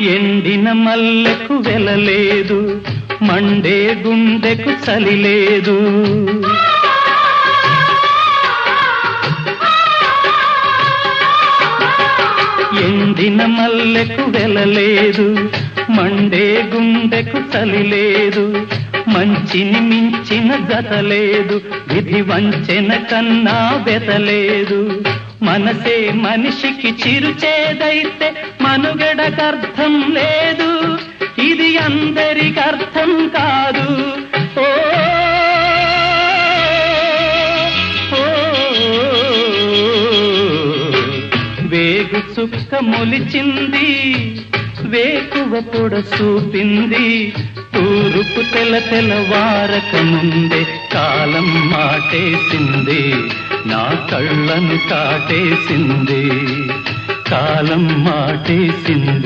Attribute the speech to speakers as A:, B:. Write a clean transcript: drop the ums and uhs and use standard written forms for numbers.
A: ఎండిన మల్లెకు వెలలేదు, మండే గుండెకు చలి లేదు. ఎండిన మల్లెకు వెలలేదు, మండే గుండెకు చలి లేదు. మంచిని మించిన గత లేదు, విధి వంచెన కన్నా బెతలేదు. మనసే మనిషికి చిరుచేదైతే మనుగడకర్థం లేదు, ఇది అందరికి అర్థం కాదు. ఓ వేగు చుక్క మొలిచింది, వేకువ పొడ చూపింది. తూరుపు తెలవారక ముందే కాలం మాటేసింది, నా కళ్ళను కాటేసింది. కాలం మాటేసింది.